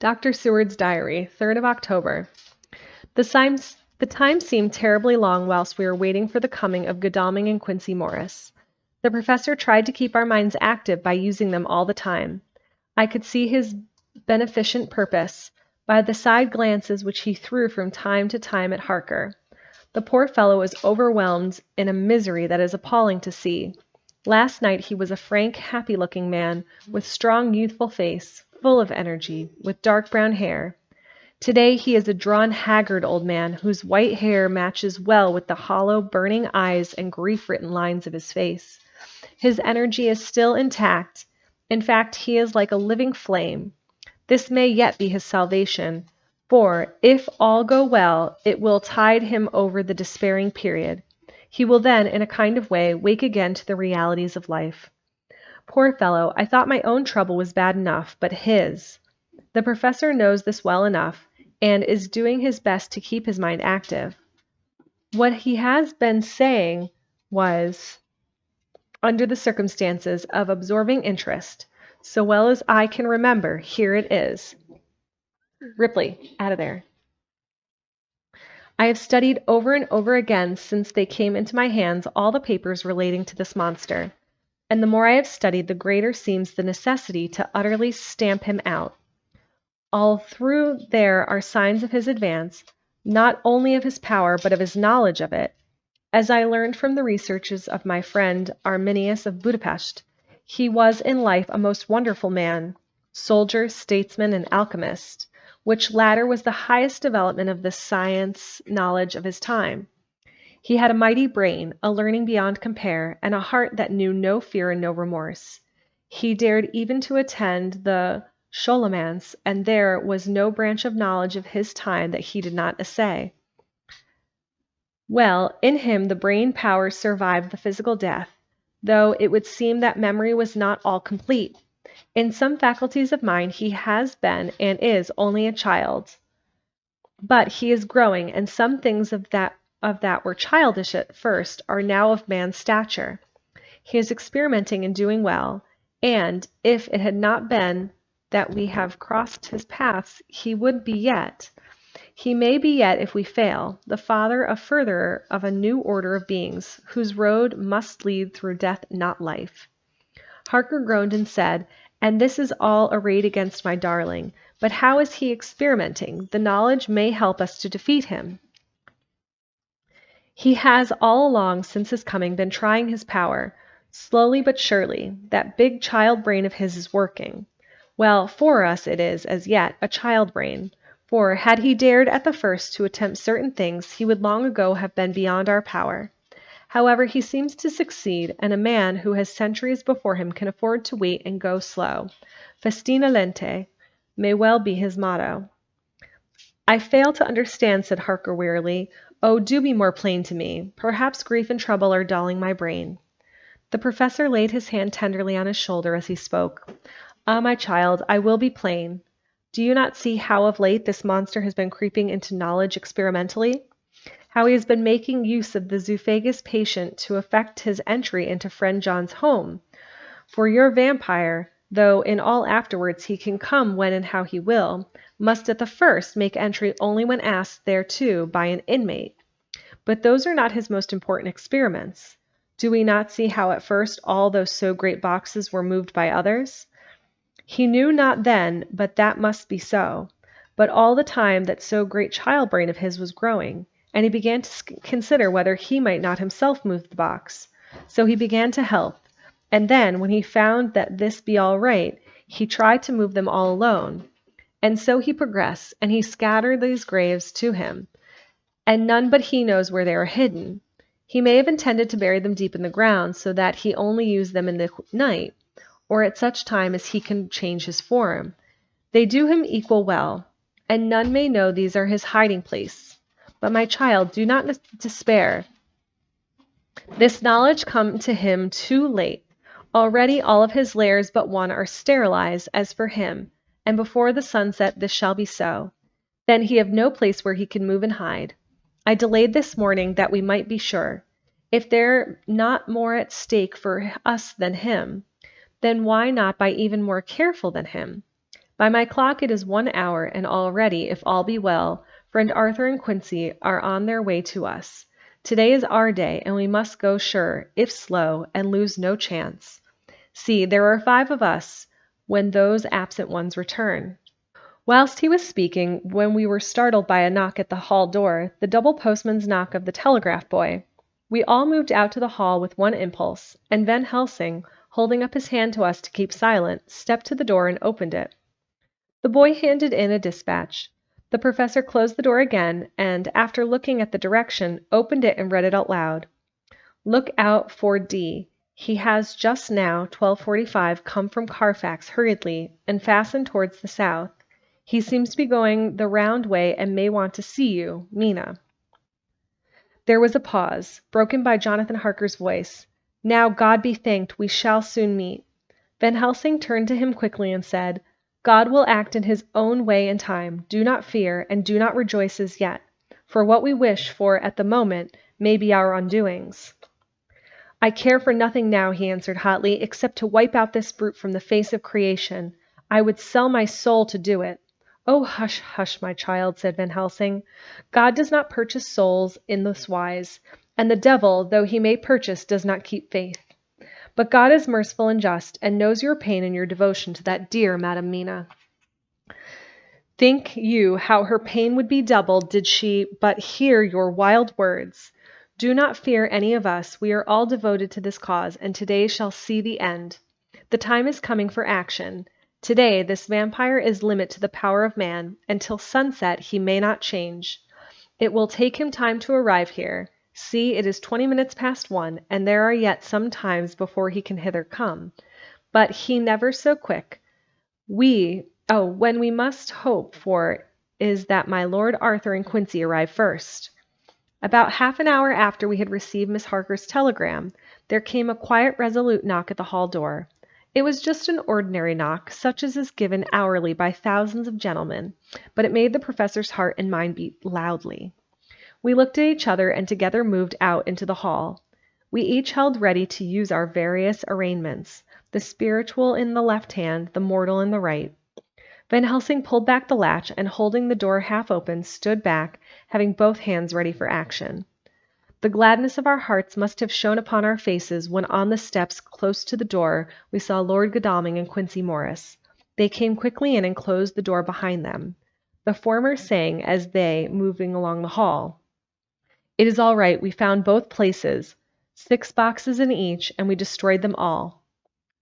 Dr. Seward's Diary, 3rd of October. The time seemed terribly long whilst we were waiting for the coming of Godalming and Quincy Morris. The professor tried to keep our minds active by using them all the time. I could see his beneficent purpose by the side glances which he threw from time to time at Harker. The poor fellow was overwhelmed in a misery that is appalling to see. Last night he was a frank, happy-looking man, with strong, youthful face, full of energy, with dark brown hair. Today he is a drawn, haggard old man, whose white hair matches well with the hollow, burning eyes and grief-written lines of his face. His energy is still intact. In fact, he is like a living flame. This may yet be his salvation, for, if all go well, it will tide him over the despairing period. He will then, in a kind of way, wake again to the realities of life. Poor fellow, I thought my own trouble was bad enough, but his. The professor knows this well enough, and is doing his best to keep his mind active. What he has been saying was, under the circumstances, of absorbing interest. So well as I can remember, here it is. Ripley, out of there. I have studied over and over again since they came into my hands all the papers relating to this monster, and the more I have studied, the greater seems the necessity to utterly stamp him out. All through there are signs of his advance, not only of his power, but of his knowledge of it. As I learned from the researches of my friend Arminius of Budapest, he was in life a most wonderful man, soldier, statesman, and alchemist, which latter was the highest development of the science knowledge of his time. He had a mighty brain, a learning beyond compare, and a heart that knew no fear and no remorse. He dared even to attend the Scholomance, and there was no branch of knowledge of his time that he did not essay. Well, in him the brain powers survived the physical death, though it would seem that memory was not all complete. In some faculties of mind he has been and is only a child, but he is growing, and some things of that were childish at first are now of man's stature. He is experimenting and doing well, and if it had not been that we have crossed his paths, he would be yet. He may be yet, if we fail, the father of furtherer of a new order of beings, whose road must lead through death, not life. Harker groaned and said, "And this is all arrayed against my darling. But how is he experimenting? The knowledge may help us to defeat him." He has all along since his coming been trying his power. Slowly but surely, that big child brain of his is working. Well, for us it is, as yet, a child brain. For, had he dared at the first to attempt certain things, he would long ago have been beyond our power. However, he seems to succeed, and a man who has centuries before him can afford to wait and go slow. Festina lente may well be his motto. "I fail to understand," said Harker wearily. "Oh, do be more plain to me. Perhaps grief and trouble are dulling my brain." The professor laid his hand tenderly on his shoulder as he spoke. "Ah, my child, I will be plain. Do you not see how of late this monster has been creeping into knowledge experimentally? How he has been making use of the zoophagous patient to effect his entry into friend John's home? For your vampire, though in all afterwards he can come when and how he will, must at the first make entry only when asked thereto by an inmate. But those are not his most important experiments. Do we not see how at first all those so great boxes were moved by others? He knew not then, but that must be so. But all the time that so great child brain of his was growing, and he began to consider whether he might not himself move the box. So he began to help, and then, when he found that this be all right, he tried to move them all alone. And so he progressed, and he scattered these graves to him, and none but he knows where they are hidden. He may have intended to bury them deep in the ground, so that he only use them in the night, or at such time as he can change his form. They do him equal well, and none may know these are his hiding place. But, my child, do not despair. This knowledge come to him too late. Already all of his lairs but one are sterilized as for him, and before the sunset this shall be so. Then he have no place where he can move and hide. I delayed this morning that we might be sure. If there not more at stake for us than him, then why not by even more careful than him? By my clock it is 1 hour, and already, if all be well, friend Arthur and Quincy are on their way to us. Today is our day, and we must go sure, if slow, and lose no chance. See, there are 5 of us when those absent ones return. Whilst he was speaking, when we were startled by a knock at the hall door, the double postman's knock of the telegraph boy, we all moved out to the hall with one impulse, and Van Helsing, holding up his hand to us to keep silent, stepped to the door and opened it. The boy handed in a dispatch. The professor closed the door again, and, after looking at the direction, opened it and read it out loud. Look out for D. He has just now, 12:45, come from Carfax hurriedly, and fastened towards the south. He seems to be going the round way and may want to see you, Mina. There was a pause, broken by Jonathan Harker's voice. Now, God be thanked, we shall soon meet. Van Helsing turned to him quickly and said, God will act in his own way and time. Do not fear, and do not rejoice as yet, for what we wish for at the moment may be our undoings. I care for nothing now, he answered hotly, except to wipe out this brute from the face of creation. I would sell my soul to do it. Oh, hush, hush, my child, said Van Helsing. God does not purchase souls in this wise, and the devil, though he may purchase, does not keep faith. But God is merciful and just, and knows your pain and your devotion to that dear Madam Mina. Think you how her pain would be doubled did she but hear your wild words? Do not fear any of us. We are all devoted to this cause, and today shall see the end. The time is coming for action. Today this vampire is limit to the power of man, and till sunset he may not change. It will take him time to arrive here. See, it is 20 minutes past 1, and there are yet some times before he can hither come. But he never so quick. When we must hope for is that my Lord Arthur and Quincy arrive first. About half an hour after we had received Miss Harker's telegram, there came a quiet, resolute knock at the hall door. It was just an ordinary knock, such as is given hourly by thousands of gentlemen, but it made the professor's heart and mind beat loudly. We looked at each other and together moved out into the hall. We each held ready to use our various arraignments, the spiritual in the left hand, the mortal in the right. Van Helsing pulled back the latch and, holding the door half open, stood back, having both hands ready for action. The gladness of our hearts must have shone upon our faces when on the steps close to the door we saw Lord Godalming and Quincy Morris. They came quickly in and closed the door behind them. The former saying, as they, moving along the hall, It is all right, we found both places, 6 boxes in each, and we destroyed them all.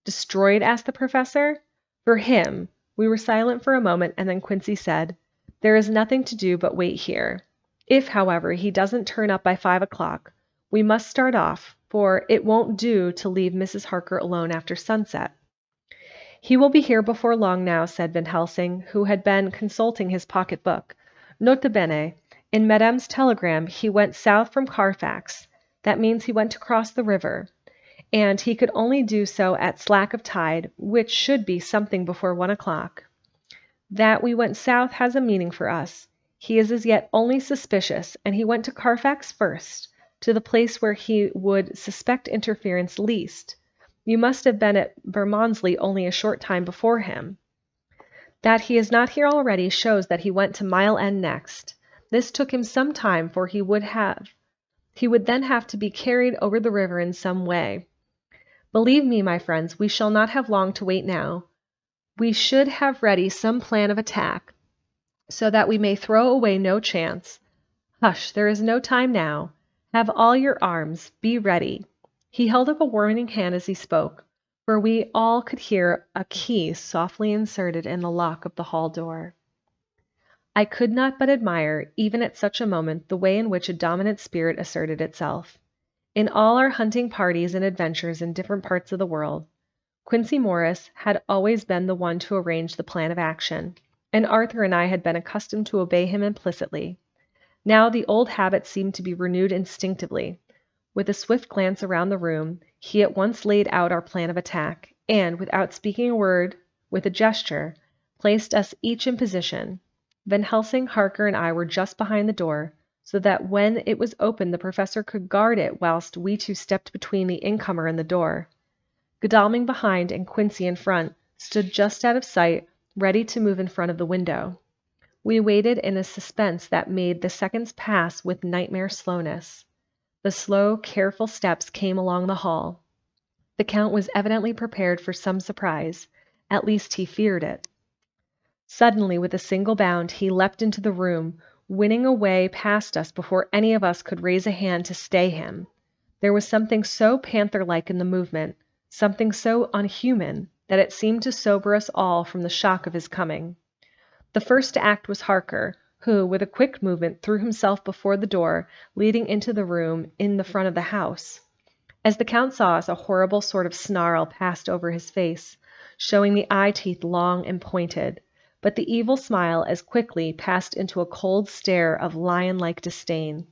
Destroyed? Asked the professor. For him. We were silent for a moment, and then Quincy said, There is nothing to do but wait here. If, however, he doesn't turn up by 5 o'clock, we must start off, for it won't do to leave Mrs. Harker alone after sunset. He will be here before long now, said Van Helsing, who had been consulting his pocket-book. Nota bene, in Madame's telegram he went south from Carfax. That means he went to cross the river, and he could only do so at slack of tide, which should be something before 1 o'clock. That we went south has a meaning for us. He is as yet only suspicious, and he went to Carfax first, to the place where he would suspect interference least. You must have been at Bermondsey only a short time before him. That he is not here already shows that he went to Mile End next. This took him some time, for he would then have to be carried over the river in some way. Believe me, my friends, we shall not have long to wait now. We should have ready some plan of attack, so that we may throw away no chance. Hush, there is no time now. Have all your arms. Be ready. He held up a warning hand as he spoke, for we all could hear a key softly inserted in the lock of the hall door. I could not but admire, even at such a moment, the way in which a dominant spirit asserted itself. In all our hunting parties and adventures in different parts of the world, Quincy Morris had always been the one to arrange the plan of action, and Arthur and I had been accustomed to obey him implicitly. Now the old habit seemed to be renewed instinctively. With a swift glance around the room, he at once laid out our plan of attack, and, without speaking a word, with a gesture, placed us each in position. Van Helsing, Harker, and I were just behind the door, so that when it was opened the professor could guard it whilst we two stepped between the incomer and the door. Godalming behind and Quincy in front stood just out of sight ready to move in front of the window. We waited in a suspense that made the seconds pass with nightmare slowness. The slow, careful steps came along the hall. The Count was evidently prepared for some surprise. At least he feared it. Suddenly, with a single bound, he leapt into the room, winning a way past us before any of us could raise a hand to stay him. There was something so panther-like in the movement, something so unhuman, that it seemed to sober us all from the shock of his coming. The first to act was Harker, who, with a quick movement, threw himself before the door leading into the room in the front of the house. As the Count saw us, a horrible sort of snarl passed over his face, showing the eye-teeth long and pointed, but the evil smile as quickly passed into a cold stare of lion-like disdain.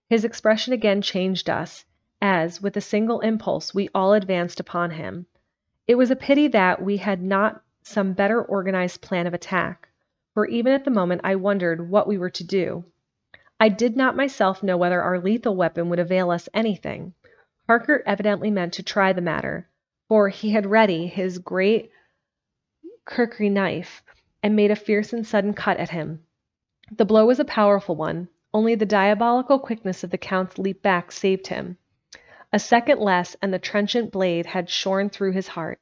His expression again changed us, as, with a single impulse, we all advanced upon him. It was a pity that we had not some better organized plan of attack, for even at the moment I wondered what we were to do. I did not myself know whether our lethal weapon would avail us anything. Harker evidently meant to try the matter, for he had ready his great kukri knife, and made a fierce and sudden cut at him. The blow was a powerful one, only the diabolical quickness of the Count's leap back saved him. A second less, and the trenchant blade had shorn through his heart.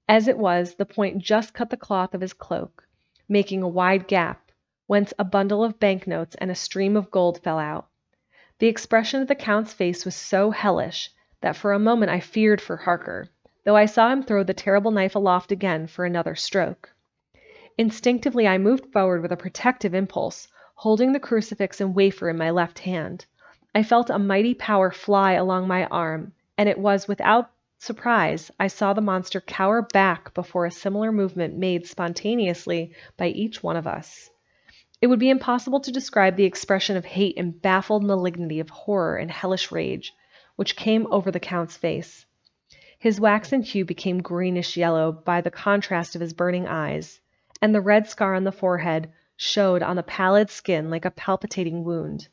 As it was, the point just cut the cloth of his cloak, making a wide gap, whence a bundle of banknotes and a stream of gold fell out. The expression of the Count's face was so hellish that for a moment I feared for Harker, though I saw him throw the terrible knife aloft again for another stroke. Instinctively I moved forward with a protective impulse, holding the crucifix and wafer in my left hand. I felt a mighty power fly along my arm, and it was without surprise I saw the monster cower back before a similar movement made spontaneously by each one of us. It would be impossible to describe the expression of hate and baffled malignity, of horror and hellish rage, which came over the Count's face. His waxen hue became greenish-yellow by the contrast of his burning eyes, and the red scar on the forehead showed on the pallid skin like a palpitating wound.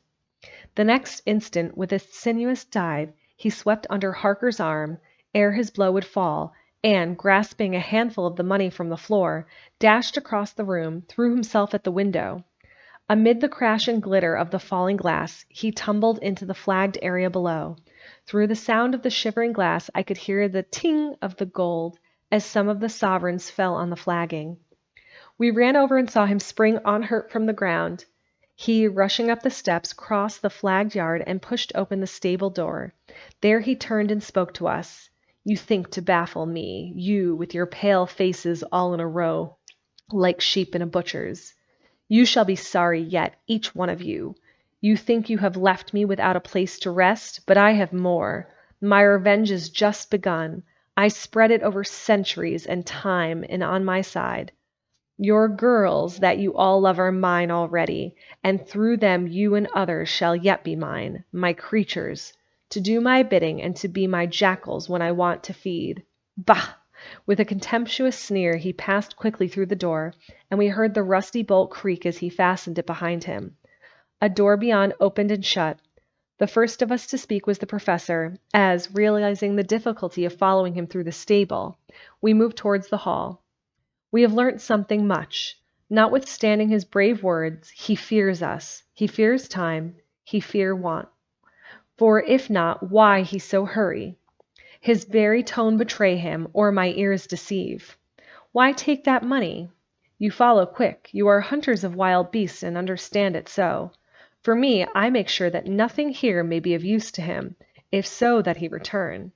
The next instant, with a sinuous dive, he swept under Harker's arm ere his blow would fall, and, grasping a handful of the money from the floor, dashed across the room, threw himself at the window. Amid the crash and glitter of the falling glass, he tumbled into the flagged area below. Through the sound of the shivering glass, I could hear the ting of the gold as some of the sovereigns fell on the flagging. We ran over and saw him spring unhurt from the ground. He, rushing up the steps, crossed the flagged yard and pushed open the stable door. There he turned and spoke to us. "You think to baffle me, you with your pale faces all in a row, like sheep in a butcher's. You shall be sorry yet, each one of you. You think you have left me without a place to rest, but I have more. My revenge is just begun. I spread it over centuries and time and on my side. Your girls that you all love are mine already, and through them you and others shall yet be mine, my creatures, to do my bidding and to be my jackals when I want to feed. Bah!" With a contemptuous sneer he passed quickly through the door, and we heard the rusty bolt creak as he fastened it behind him. A door beyond opened and shut. The first of us to speak was the professor, as, realizing the difficulty of following him through the stable, we moved towards the hall. "We have learnt something much. Notwithstanding his brave words, he fears us. He fears time. He fear want. For if not, why he so hurry? His very tone betray him, or my ears deceive. Why take that money? You follow quick. You are hunters of wild beasts and understand it so. For me, I make sure that nothing here may be of use to him, if so that he return."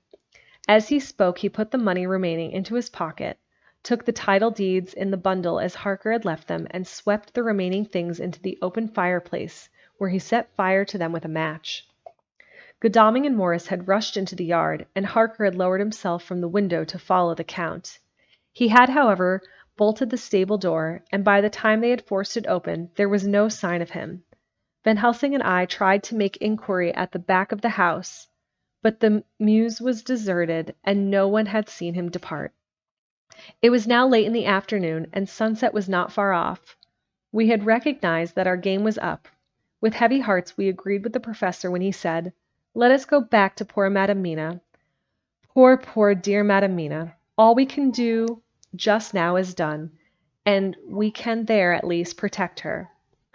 As he spoke, he put the money remaining into his pocket, took the title deeds in the bundle as Harker had left them, and swept the remaining things into the open fireplace, where he set fire to them with a match. Godalming and Morris had rushed into the yard, and Harker had lowered himself from the window to follow the Count. He had, however, bolted the stable door, and by the time they had forced it open, there was no sign of him. Van Helsing and I tried to make inquiry at the back of the house, but the mews was deserted, and no one had seen him depart. It was now late in the afternoon, and sunset was not far off. We had recognized that our game was up. With heavy hearts we agreed with the professor when he said, "Let us go back to poor Madam Mina. Poor, poor dear Madam Mina. All we can do just now is done, and we can there at least protect her.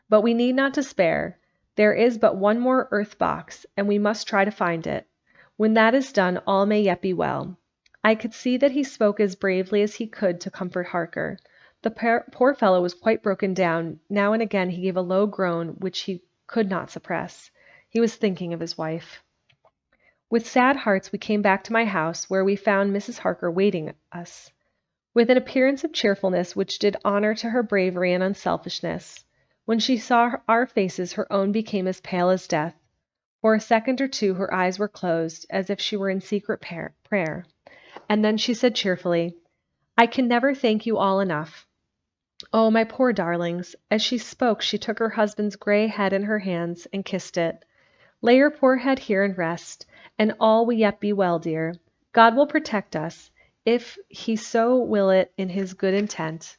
But we need not despair. There is but one more earth box, and we must try to find it. When that is done, all may yet be well. I could see that he spoke as bravely as he could to comfort Harker. The poor fellow was quite broken down. Now and again he gave a low groan which he could not suppress. He was thinking of his wife. With sad hearts we came back to my house, where we found Mrs. Harker waiting us, with an appearance of cheerfulness which did honor to her bravery and unselfishness. When she saw our faces, her own became as pale as death. For a second or two her eyes were closed, as if she were in secret prayer. And then she said cheerfully, "I can never thank you all enough. Oh, my poor darlings." As she spoke, she took her husband's gray head in her hands and kissed it. "Lay your poor head here and rest, and all will yet be well, dear. God will protect us, if he so will it in his good intent."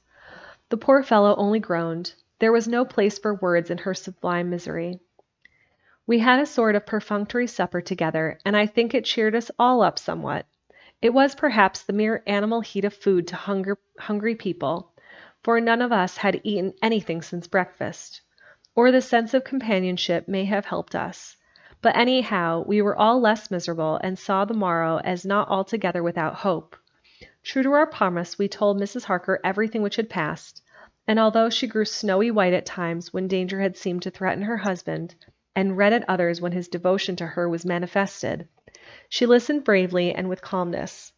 The poor fellow only groaned. There was no place for words in her sublime misery. We had a sort of perfunctory supper together, and I think it cheered us all up somewhat. It was perhaps the mere animal heat of food to hungry people, for none of us had eaten anything since breakfast. Or the sense of companionship may have helped us. But anyhow, we were all less miserable, and saw the morrow as not altogether without hope. True to our promise, we told Mrs. Harker everything which had passed, and although she grew snowy white at times when danger had seemed to threaten her husband, and red at others when his devotion to her was manifested, she listened bravely and with calmness.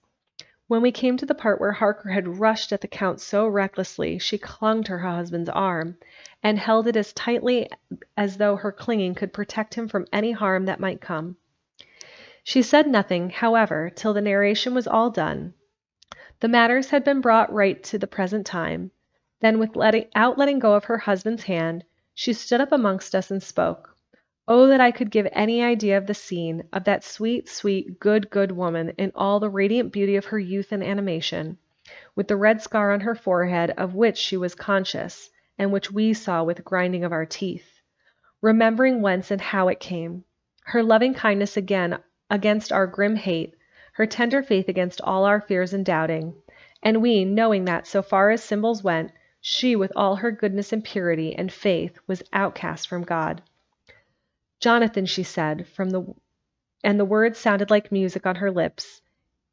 When we came to the part where Harker had rushed at the Count so recklessly, she clung to her husband's arm, and held it as tightly as though her clinging could protect him from any harm that might come. She said nothing, however, till the narration was all done. The matters had been brought right to the present time. Then, without letting go of her husband's hand, she stood up amongst us and spoke. Oh, that I could give any idea of the scene, of that sweet, sweet, good woman in all the radiant beauty of her youth and animation, with the red scar on her forehead of which she was conscious, and which we saw with grinding of our teeth, remembering whence and how it came, her loving kindness against our grim hate, her tender faith against all our fears and doubting, and we, knowing that, so far as symbols went, she, with all her goodness and purity and faith, was outcast from God. "Jonathan," she said, and the words sounded like music on her lips.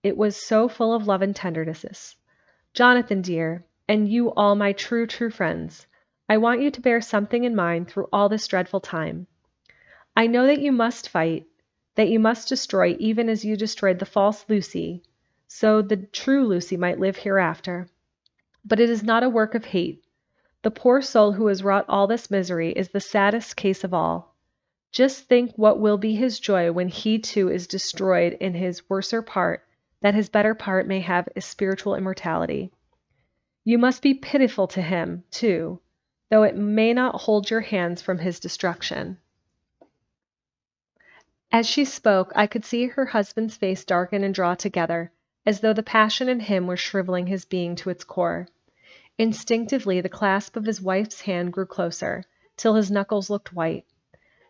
It was so full of love and tenderness. "Jonathan, dear, and you all my true friends, I want you to bear something in mind through all this dreadful time. I know that you must fight, that you must destroy even as you destroyed the false Lucy, so the true Lucy might live hereafter. But it is not a work of hate. The poor soul who has wrought all this misery is the saddest case of all. Just think what will be his joy when he too is destroyed in his worser part, that his better part may have a spiritual immortality. You must be pitiful to him, too, though it may not hold your hands from his destruction." As she spoke, I could see her husband's face darken and draw together, as though the passion in him were shriveling his being to its core. Instinctively, the clasp of his wife's hand grew closer, till his knuckles looked white.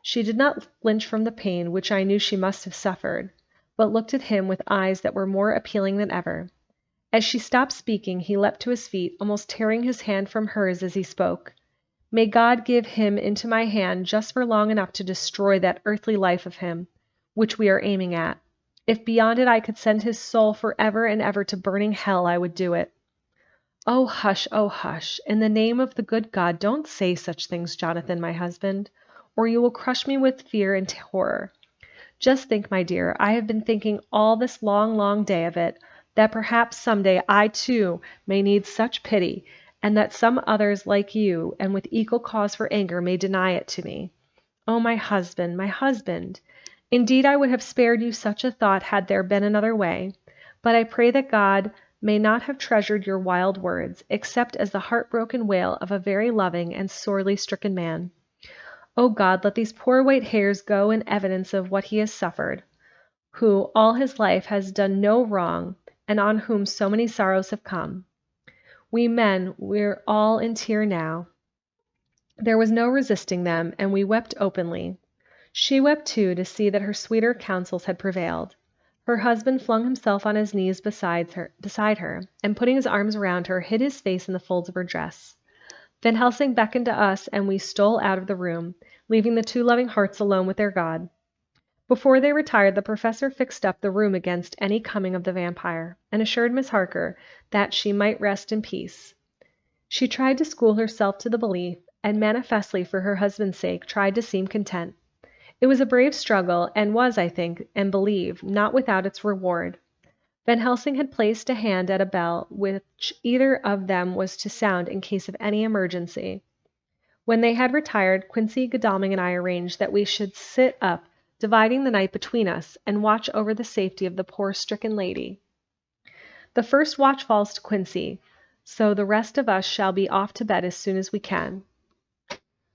She did not flinch from the pain which I knew she must have suffered, but looked at him with eyes that were more appealing than ever. As she stopped speaking, he leapt to his feet, almost tearing his hand from hers as he spoke. "May God give him into my hand just for long enough to destroy that earthly life of him, which we are aiming at. If beyond it I could send his soul for ever and ever to burning hell, I would do it." Oh, hush. In the name of the good God, don't say such things, Jonathan, my husband, or you will crush me with fear and horror. Just think, my dear, I have been thinking all this long day of it, that perhaps some day I too may need such pity, and that some others like you, and with equal cause for anger, may deny it to me. Oh, my husband, my husband! Indeed, I would have spared you such a thought had there been another way, but I pray that God may not have treasured your wild words, except as the heartbroken wail of a very loving and sorely stricken man. O God, let these poor white hairs go in evidence of what he has suffered, who all his life has done no wrong, and on whom so many sorrows have come. We men, we're all in tear now. There was no resisting them, and we wept openly. She wept too, to see that her sweeter counsels had prevailed. Her husband flung himself on his knees beside her, and putting his arms around her, hid his face in the folds of her dress. Van Helsing beckoned to us, and we stole out of the room, leaving the two loving hearts alone with their God. Before they retired, the professor fixed up the room against any coming of the vampire, and assured Miss Harker that she might rest in peace. She tried to school herself to the belief, and manifestly for her husband's sake tried to seem content. It was a brave struggle, and was, I think, and believe, not without its reward. Van Helsing had placed a hand at a bell which either of them was to sound in case of any emergency. When they had retired, Quincy, Godalming, and I arranged that we should sit up, dividing the night between us, and watch over the safety of the poor stricken lady. The first watch falls to Quincy, so the rest of us shall be off to bed as soon as we can.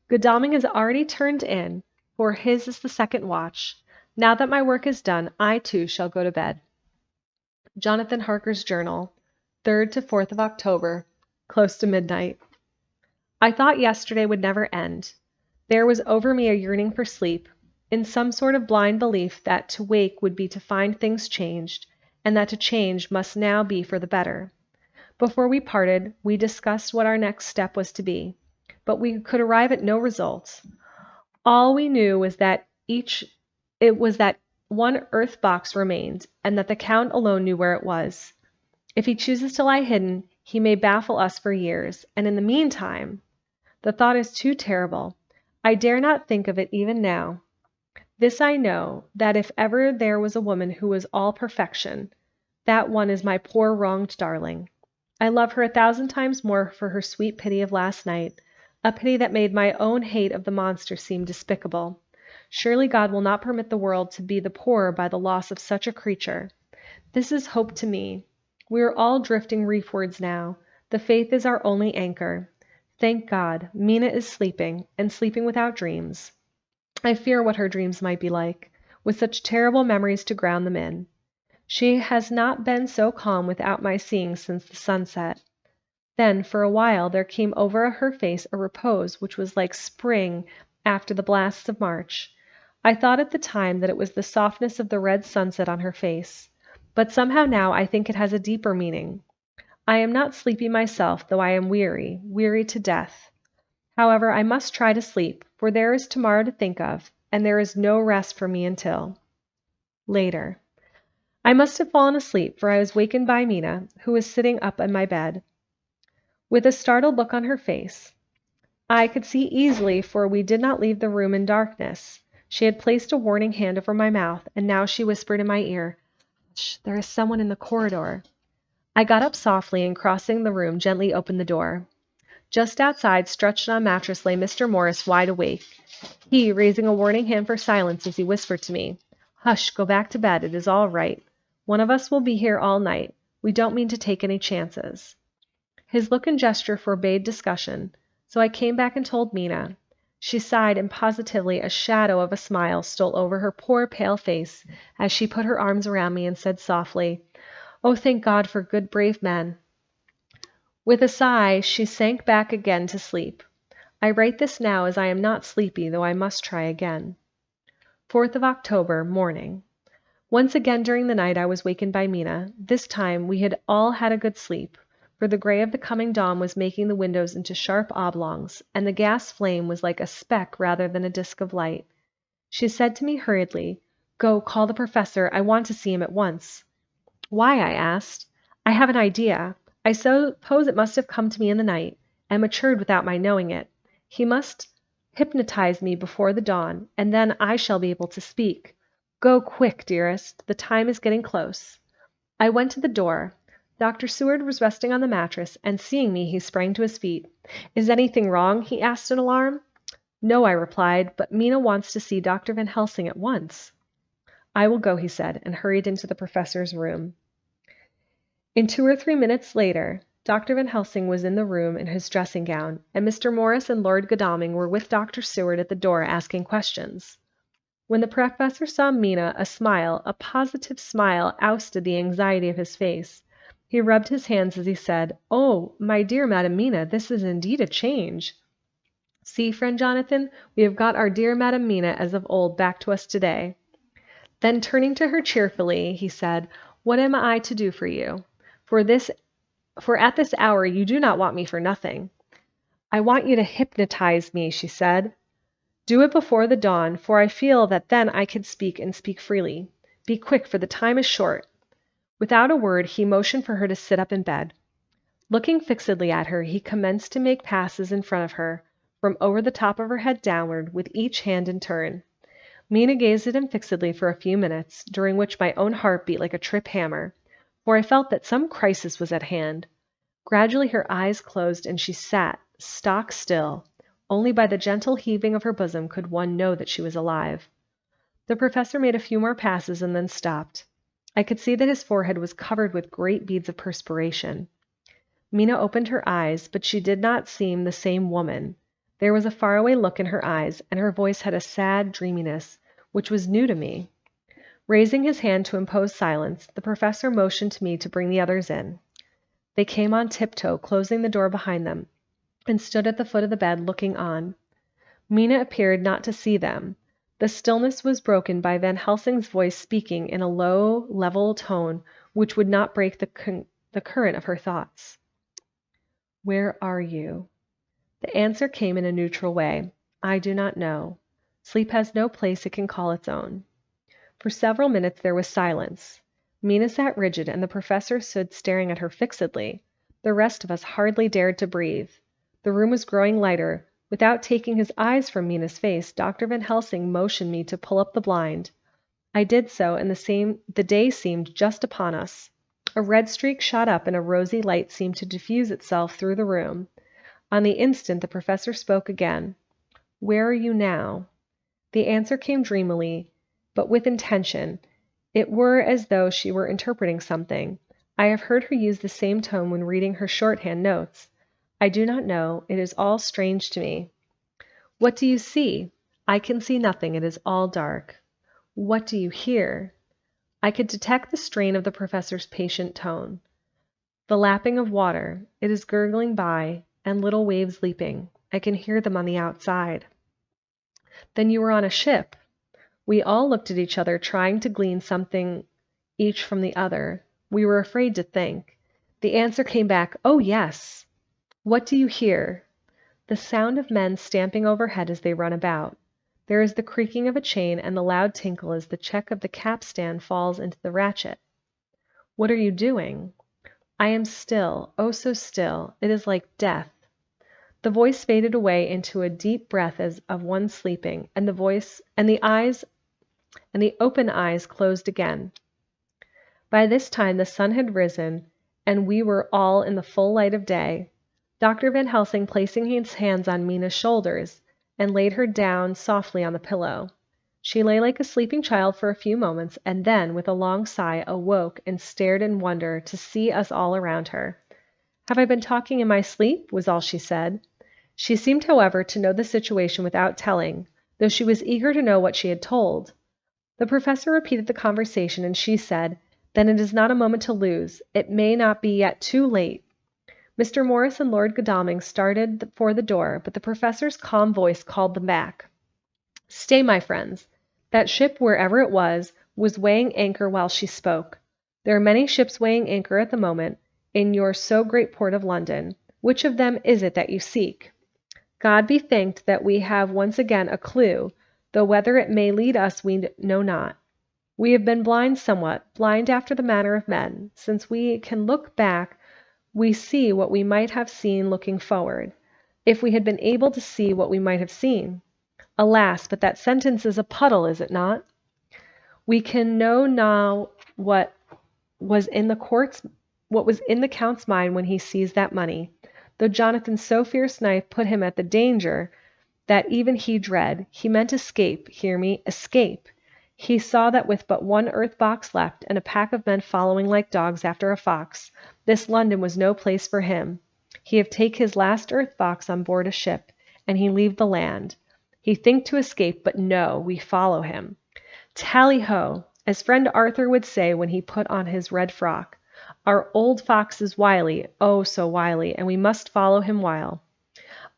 Godalming has already turned in, for his is the second watch. Now that my work is done, I too shall go to bed. Jonathan Harker's Journal, 3rd to 4th of October, close to midnight. I thought yesterday would never end. There was over me a yearning for sleep, in some sort of blind belief that to wake would be to find things changed, and that to change must now be for the better. Before we parted, we discussed what our next step was to be, but we could arrive at no result. All we knew was that one earth box remained, and that the Count alone knew where it was. If he chooses to lie hidden, he may baffle us for years, and in the meantime, the thought is too terrible. I dare not think of it even now. This I know, that if ever there was a woman who was all perfection, that one is my poor wronged darling. I love her 1,000 times more for her sweet pity of last night, a pity that made my own hate of the monster seem despicable. Surely God will not permit the world to be the poorer by the loss of such a creature. This is hope to me. We are all drifting reefwards now. The faith is our only anchor. Thank God, Mina is sleeping, and sleeping without dreams. I fear what her dreams might be like, with such terrible memories to ground them in. She has not been so calm without my seeing since the sunset. Then, for a while, there came over her face a repose which was like spring after the blasts of March. I thought at the time that it was the softness of the red sunset on her face, but somehow now I think it has a deeper meaning. I am not sleepy myself, though I am weary, weary to death. However, I must try to sleep, for there is tomorrow to think of, and there is no rest for me until later. I must have fallen asleep, for I was wakened by Mina, who was sitting up in my bed, with a startled look on her face. I could see easily, for we did not leave the room in darkness. She had placed a warning hand over my mouth, and now she whispered in my ear, "Shh, there is someone in the corridor." I got up softly, and crossing the room, gently opened the door. Just outside, stretched on a mattress, lay Mr. Morris, wide awake. He, raising a warning hand for silence as he whispered to me, "Hush, go back to bed, it is all right. One of us will be here all night. We don't mean to take any chances." His look and gesture forbade discussion, so I came back and told Mina. She sighed, and positively a shadow of a smile stole over her poor pale face as she put her arms around me and said softly, "Oh, thank God for good brave men." With a sigh, she sank back again to sleep. I write this now as I am not sleepy, though I must try again. 4th of October, morning. Once again during the night I was wakened by Mina. This time we had all had a good sleep, for the gray of the coming dawn was making the windows into sharp oblongs, and the gas flame was like a speck rather than a disk of light. She said to me hurriedly, "Go, call the professor. I want to see him at once." "Why?" I asked. "I have an idea. I suppose it must have come to me in the night, and matured without my knowing it. He must hypnotize me before the dawn, and then I shall be able to speak. Go quick, dearest. The time is getting close." I went to the door. Dr. Seward was resting on the mattress, and seeing me, he sprang to his feet. "Is anything wrong?" he asked in alarm. "No," I replied, "but Mina wants to see Dr. Van Helsing at once." "I will go," he said, and hurried into the professor's room. In 2 or 3 minutes later, Dr. Van Helsing was in the room in his dressing gown, and Mr. Morris and Lord Godalming were with Dr. Seward at the door asking questions. When the professor saw Mina, a smile, a positive smile, ousted the anxiety of his face. He rubbed his hands as he said, "Oh, my dear Madam Mina, this is indeed a change." "See, friend Jonathan, we have got our dear Madam Mina as of old back to us today." Then turning to her cheerfully, he said, "What am I to do for you? For at this hour you do not want me for nothing." "I want you to hypnotize me," she said. "Do it before the dawn, for I feel that then I can speak and speak freely. Be quick, for the time is short." Without a word, he motioned for her to sit up in bed. Looking fixedly at her, he commenced to make passes in front of her, from over the top of her head downward, with each hand in turn. Mina gazed at him fixedly for a few minutes, during which my own heart beat like a trip hammer, for I felt that some crisis was at hand. Gradually her eyes closed and she sat, stock still. Only by the gentle heaving of her bosom could one know that she was alive. The professor made a few more passes and then stopped. I could see that his forehead was covered with great beads of perspiration. Mina opened her eyes, but she did not seem the same woman. There was a faraway look in her eyes, and her voice had a sad dreaminess, which was new to me. Raising his hand to impose silence, the professor motioned to me to bring the others in. They came on tiptoe, closing the door behind them, and stood at the foot of the bed looking on. Mina appeared not to see them. The stillness was broken by Van Helsing's voice speaking in a low, level tone which would not break the current of her thoughts. "Where are you?" The answer came in a neutral way. "I do not know. Sleep has no place it can call its own." For several minutes there was silence. Mina sat rigid, and the professor stood staring at her fixedly. The rest of us hardly dared to breathe. The room was growing lighter. Without taking his eyes from Mina's face, Dr. Van Helsing motioned me to pull up the blind. I did so, and the day seemed just upon us. A red streak shot up, and a rosy light seemed to diffuse itself through the room. On the instant the professor spoke again. "Where are you now?" The answer came dreamily, but with intention. It were as though she were interpreting something. I have heard her use the same tone when reading her shorthand notes. "I do not know. It is all strange to me." "What do you see?" "I can see nothing. It is all dark." "What do you hear?" I could detect the strain of the professor's patient tone. "The lapping of water. It is gurgling by, and little waves leaping. I can hear them on the outside." "Then you were on a ship." We all looked at each other, trying to glean something each from the other. We were afraid to think. The answer came back, "Oh, yes." "What do you hear?" "The sound of men stamping overhead as they run about. There is the creaking of a chain and the loud tinkle as the check of the capstan falls into the ratchet." "What are you doing?" "I am still, oh so still. It is like death." The voice faded away into a deep breath as of one sleeping, and the open eyes closed again. By this time the sun had risen, and we were all in the full light of day. Dr. Van Helsing placing his hands on Mina's shoulders, and laid her down softly on the pillow. She lay like a sleeping child for a few moments, and then, with a long sigh, awoke and stared in wonder to see us all around her. "Have I been talking in my sleep?" was all she said. She seemed, however, to know the situation without telling, though she was eager to know what she had told. The professor repeated the conversation, and she said, "Then it is not a moment to lose. It may not be yet too late." Mr. Morris and Lord Godalming started for the door, but the professor's calm voice called them back. "Stay, my friends. That ship, wherever it was weighing anchor while she spoke. There are many ships weighing anchor at the moment in your so great port of London. Which of them is it that you seek? God be thanked that we have once again a clue, though whether it may lead us we know not. We have been blind somewhat, blind after the manner of men. Since we can look back, we see what we might have seen looking forward, if we had been able to see what we might have seen. Alas, but that sentence is a puddle, is it not? We can know now what was in the Count's mind when he seized that money, though Jonathan's so fierce knife put him at the danger that even he dread. He meant escape, hear me, escape. He saw that with but one earth box left, and a pack of men following like dogs after a fox, this London was no place for him. He have take his last earth box on board a ship, and he leave the land. He think to escape, but no, we follow him. Tally-ho! As friend Arthur would say when he put on his red frock, our old fox is wily, oh so wily, and we must follow him while.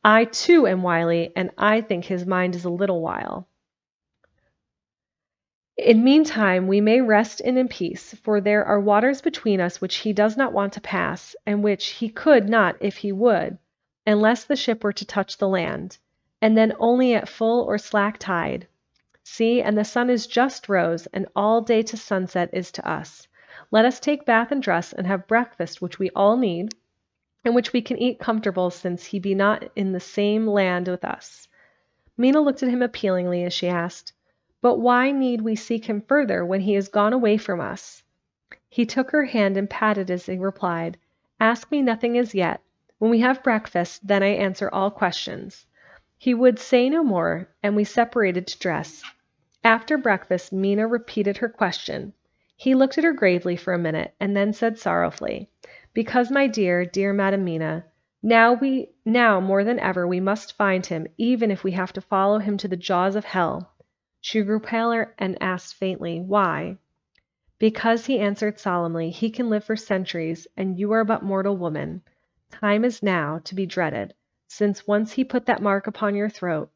I too am wily, and I think his mind is a little while. In meantime we may rest in peace, for there are waters between us which he does not want to pass, and which he could not if he would, unless the ship were to touch the land, and then only at full or slack tide. See, and the sun is just rose, and all day to sunset is to us. Let us take bath and dress, and have breakfast which we all need, and which we can eat comfortable, since he be not in the same land with us. Mina looked at him appealingly as she asked, "But why need we seek him further when he has gone away from us?" He took her hand and patted as he replied, "Ask me nothing as yet. When we have breakfast, then I answer all questions." He would say no more, and we separated to dress. After breakfast, Mina repeated her question. He looked at her gravely for a minute, and then said sorrowfully, "Because, my dear, dear Madam Mina, now more than ever we must find him, even if we have to follow him to the jaws of hell." She grew paler and asked faintly, "Why?" "Because," he answered solemnly, "he can live for centuries, and you are but mortal woman. Time is now to be dreaded, since once he put that mark upon your throat."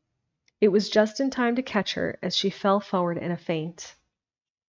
It was just in time to catch her as she fell forward in a faint.